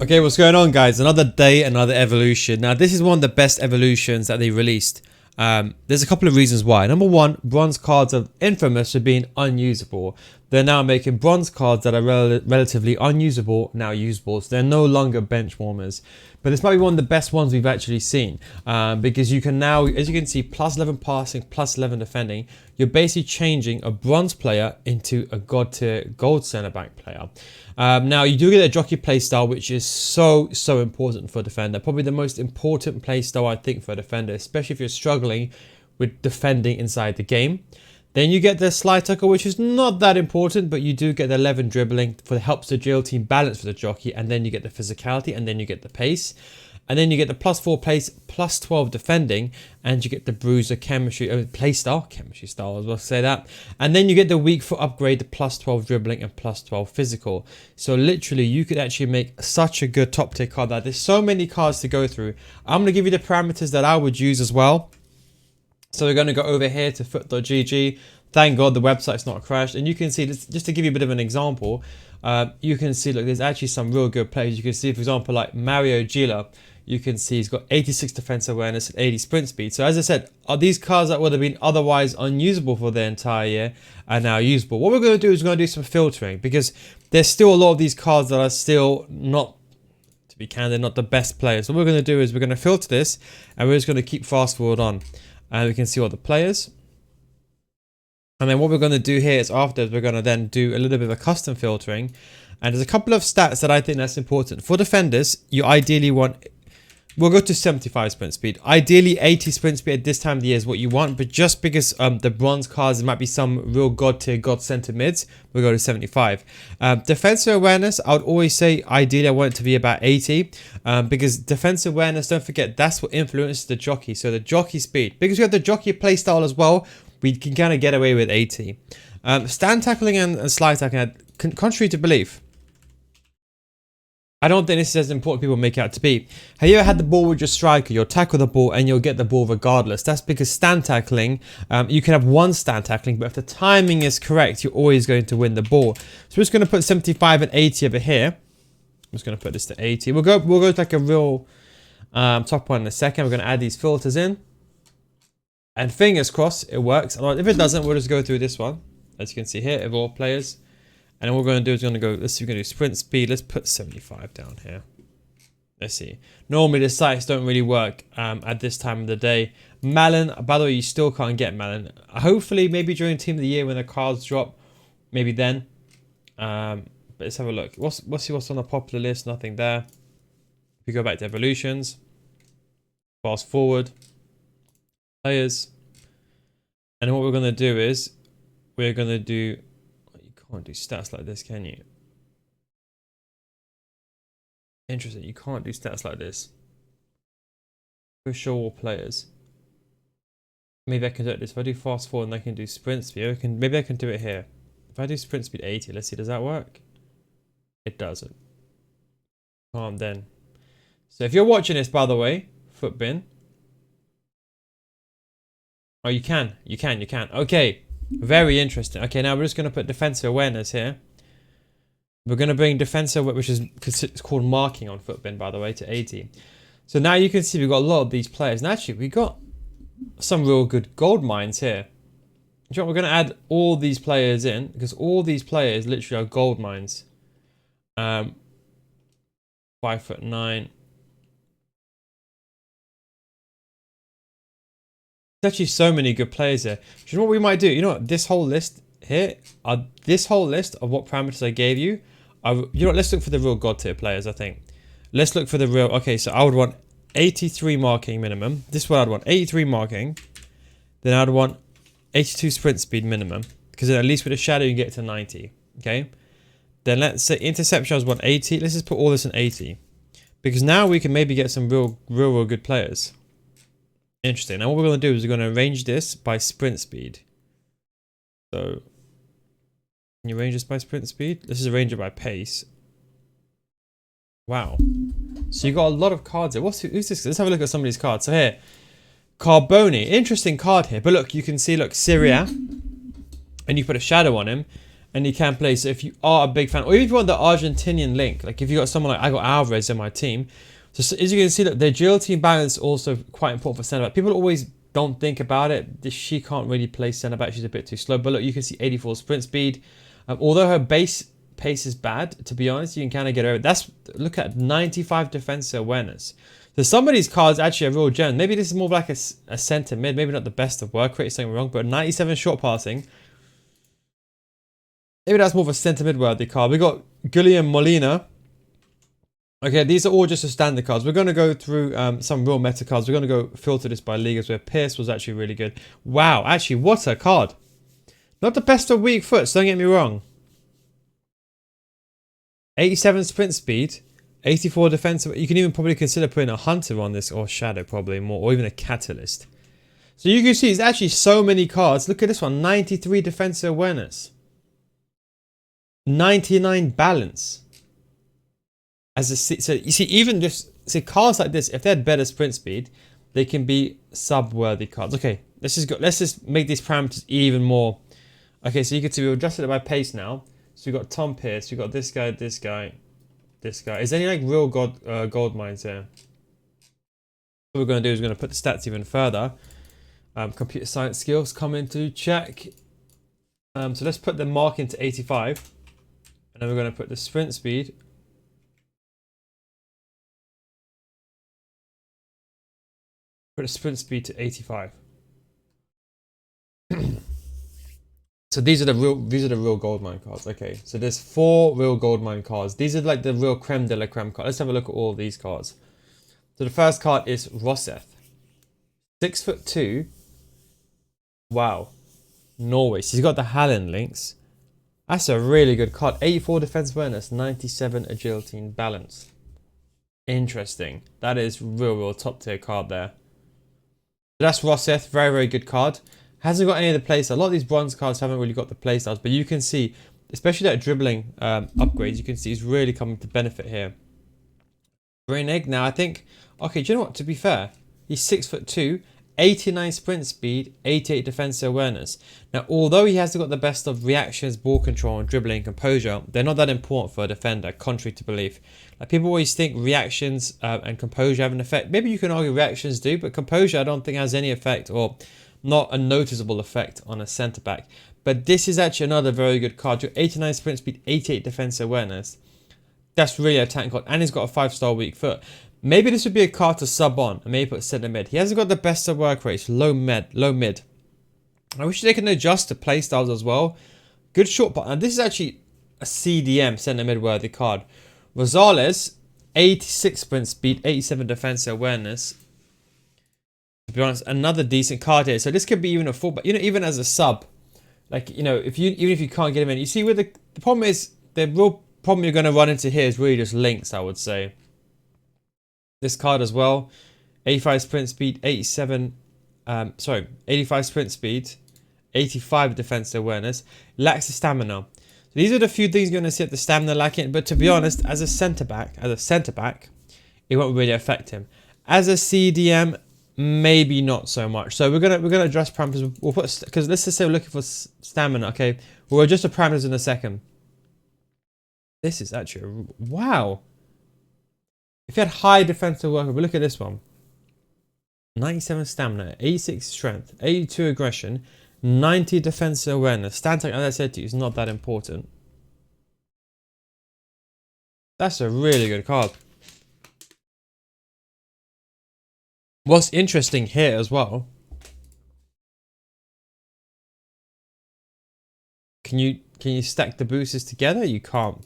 Okay, what's going on, guys? Another day, another evolution. Now, this is one of the best evolutions that they released. There's a couple of reasons why. Number one, bronze cards are infamous for being unusable. They're now making bronze cards that are relatively unusable now usable. So they're no longer bench warmers. But this might be one of the best ones we've actually seen, because you can now, as you can see, plus 11 passing, plus 11 defending. You're basically changing a bronze player into a god tier gold centre back player. Now, you do get a jockey playstyle, which is so important for a defender. Probably the most important playstyle, I think, for a defender, especially if you're struggling with defending inside the game. Then you get the slide tackle, which is not that important, but you do get the 11 dribbling for helps the agility and balance for the jockey. And then you get the physicality, and then you get the pace. And then you get the plus 4 pace, plus 12 defending, and you get the bruiser chemistry, chemistry style, I was about to say that. And then you get the weak foot upgrade, the plus 12 dribbling and plus 12 physical. So literally, you could actually make such a good top tier card that there's so many cards to go through. I'm going to give you the parameters that I would use as well. So we're going to go over here to foot.gg. Thank God the website's not crashed. And you can see, just to give you a bit of an example, you can see, look, there's actually some real good players. You can see, for example, like Mario Gila. You can see he's got 86 defense awareness and 80 sprint speed. So as I said, these cards that would have been otherwise unusable for the entire year are now usable. What we're going to do is we're going to do some filtering, because there's still a lot of these cards that are still not, to be candid, not the best players. So what we're going to do is we're going to filter this, and we're just going to keep fast forward on. And we can see all the players. And then what we're going to do here is afterwards, we're going to then do a little bit of a custom filtering. And there's a couple of stats that I think that's important. For defenders, you ideally want... We'll go to 75 sprint speed. Ideally, 80 sprint speed at this time of the year is what you want. But just because the bronze cards, there might be some real god tier, god center mids, we'll go to 75. Defensive awareness, I would always say, ideally, I want it to be about 80. Because defensive awareness, don't forget, that's what influences the jockey. So the jockey speed. Because we have the jockey playstyle as well, we can kind of get away with 80. Stand tackling and slide tackling, contrary to belief, I don't think this is as important people make it out to be. Have you ever had the ball with your striker? You'll tackle the ball and you'll get the ball regardless. That's because stand tackling, you can have one stand tackling, but if the timing is correct, you're always going to win the ball. So we're just going to put 75 and 80 over here. I'm just going to put this to 80. We'll go to like a real top one in a second. We're going to add these filters in. And fingers crossed, it works. If it doesn't, we'll just go through this one. As you can see here, evolve players. And what we're going to do is we're going to do sprint speed. Let's put 75 down here. Let's see. Normally the sites don't really work at this time of the day. Malin, by the way, you still can't get Malin. Hopefully, maybe during Team of the Year when the cards drop, maybe then. But let's have a look. Let's see what's on the popular list. Nothing there. If we go back to evolutions, fast forward, players, and what we're going to do is we're going to do. Can't do stats like this, can you? Interesting, you can't do stats like this. For sure, all players. Maybe I can do it this. If I do fast forward and I can do sprint speed, maybe I can do it here. If I do sprint speed 80, let's see, does that work? It doesn't. Can't then. So if you're watching this, by the way, footbin. Oh, you can. Okay. Very interesting. Okay, now we're just going to put defensive awareness here. We're going to bring defensive, which is it's called marking on footbin, by the way, to 80. So now you can see we've got a lot of these players. And actually, we got some real good gold mines here. You know, we're going to add all these players in, because all these players literally are gold mines. 5'9". There's actually so many good players here. You know what we might do? You know what? This whole list here, this whole list of what parameters I gave you, you know what? Let's look for the real god tier players, I think. Let's look for the real... Okay, so I would want 83 marking minimum. This is what I'd want. 83 marking. Then I'd want 82 sprint speed minimum. Because then at least with a shadow, you get to 90. Okay? Then let's say interception, I want 80. Let's just put all this in 80. Because now we can maybe get some real good players. Interesting. Now what we're going to do is we're going to arrange this by sprint speed. So, can you arrange this by sprint speed? Let's just arrange it by pace. Wow. So you got a lot of cards here. Who's this? Let's have a look at some of these cards. So here, Carboni. Interesting card here. But look, you can see, look, Syria. And you put a shadow on him. and he can play. So if you are a big fan, or even if you want the Argentinian link, like if you got someone like I got Alvarez in my team, so as you can see, that the agility and balance is also quite important for centre back. People always don't think about it. She can't really play centre back. She's a bit too slow. But look, you can see 84 sprint speed. Although her base pace is bad, to be honest, you can kind of get over it. Look at 95 defensive awareness. So some of these cards actually are real gem. Maybe this is more of like a centre mid. Maybe not the best of work rate, something wrong, but 97 short passing. Maybe that's more of a centre mid worthy card. We got Guillem Molina. Okay, these are all just the standard cards. We're going to go through some real meta cards. We're going to go filter this by leaguers where Pierce was actually really good. Wow, actually, what a card. Not the best of weak foot, so don't get me wrong. 87 sprint speed, 84 defensive. You can even probably consider putting a Hunter on this, or Shadow probably more, or even a Catalyst. So you can see it's actually so many cards. Look at this one, 93 defensive awareness. 99 balance. So you see, even just cards like this, if they had better sprint speed, they can be sub-worthy cards. Okay, let's just make these parameters even more. Okay, so you can see we've adjusted it by pace now. So we've got Tom Pierce, we've got this guy, this guy, this guy. Is there any like real gold mines here? What we're going to do is we're going to put the stats even further. Computer science skills come into check. So let's put the mark into 85. And then we're going to put the sprint speed. Put the sprint speed to 85. So these are the real gold mine cards. Okay, so there's 4 real gold mine cards. These are like the real creme de la creme cards. Let's have a look at all of these cards. So the first card is Rosseth, 6'2". Wow, Norway. She's got the Hallen links. That's a really good card. 84 defense awareness, 97 agility and balance. Interesting. That is real top tier card there. So that's Rosseth, very good card. Hasn't got any of the playstyles. A lot of these bronze cards haven't really got the playstyles, but you can see, especially that dribbling upgrades, you can see he's really coming to benefit here. Green now I think, okay, do you know what? To be fair, he's 6'2", 89 sprint speed, 88 defensive awareness. Now, although he hasn't got the best of reactions, ball control, and dribbling and composure, they're not that important for a defender, contrary to belief. Like people always think reactions and composure have an effect. Maybe you can argue reactions do, but composure I don't think has any effect, or not a noticeable effect on a centre back. But this is actually another very good card. Your 89 sprint speed, 88 defensive awareness. That's really a tank card, and he's got a 5-star weak foot. Maybe this would be a card to sub on and maybe put centre mid. He hasn't got the best of work rates, low mid. I wish they can adjust to playstyles as well. Good short part. And this is actually a CDM centre mid worthy card. Rosales, 86 sprint speed, 87 defensive awareness. To be honest, another decent card here. So this could be even a fullback, even as a sub. Like, even if you can't get him in. You see, the problem is, the real problem you're going to run into here is really just links, I would say. This card as well, 85 sprint speed, 85 sprint speed, 85 defensive awareness, lacks the stamina. So these are the few things you're going to see at the stamina lacking, but to be honest, as a centre back, it won't really affect him. As a CDM, maybe not so much. So we're gonna adjust parameters. We'll put, because let's just say we're looking for stamina. Okay, we'll adjust the parameters in a second. This is actually wow. If you had high defensive work, but look at this one. 97 stamina, 86 strength, 82 aggression, 90 defensive awareness. Stand tag, as I said to you, is not that important. That's a really good card. What's interesting here as well, can you stack the boosters together? You can't.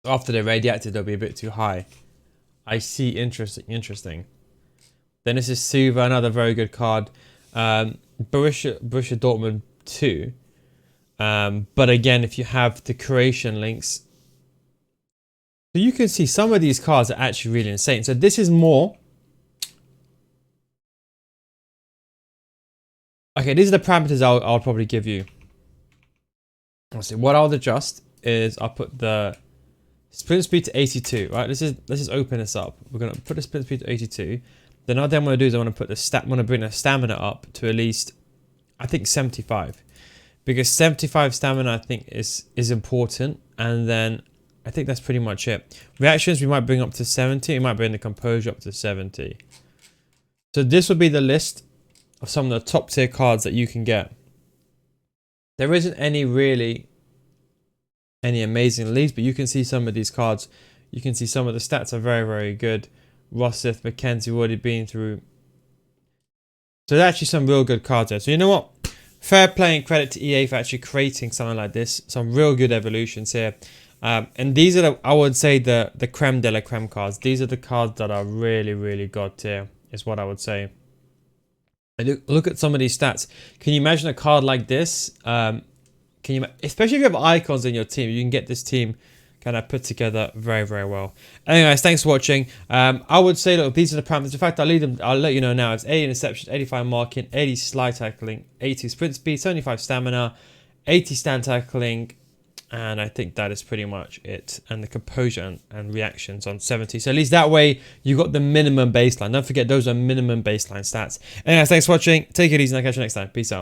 After they're radioactive, they'll be a bit too high. I see. Interesting. Then this is Suva, another very good card. Borussia Dortmund 2. But again, if you have the creation links, so you can see some of these cards are actually really insane. So this is more. Okay, these are the parameters I'll probably give you. Let's see. What I'll adjust is I'll put the sprint speed to 82. Right. Let's just open this up. We're gonna put the sprint speed to 82. Then what I'm gonna do is I want to bring the stamina up to at least, I think, 75, because 75 stamina I think is important, and then I think that's pretty much it. Reactions we might bring up to 70. We might bring the composure up to 70. So this would be the list of some of the top tier cards that you can get. There isn't any amazing leads, but you can see some of these cards. You can see some of the stats are very, very good. Rossith, McKenzie, already been through. So there's actually some real good cards there. So you know what? Fair play and credit to EA for actually creating something like this. Some real good evolutions here. And these are, I would say, the creme de la creme cards. These are the cards that are really, really god tier, is what I would say. And look at some of these stats. Can you imagine a card like this? Especially if you have icons in your team, you can get this team kind of put together very, very well. Anyways, thanks for watching. I would say, look, these are the parameters. In fact, I'll let you know now. It's 80 interception, 85 marking, 80 slide tackling, 80 sprint speed, 75 stamina, 80 stand tackling, and I think that is pretty much it. And the composure and reactions on 70. So at least that way you got the minimum baseline. Don't forget, those are minimum baseline stats. Anyways, thanks for watching. Take it easy and I'll catch you next time. Peace out.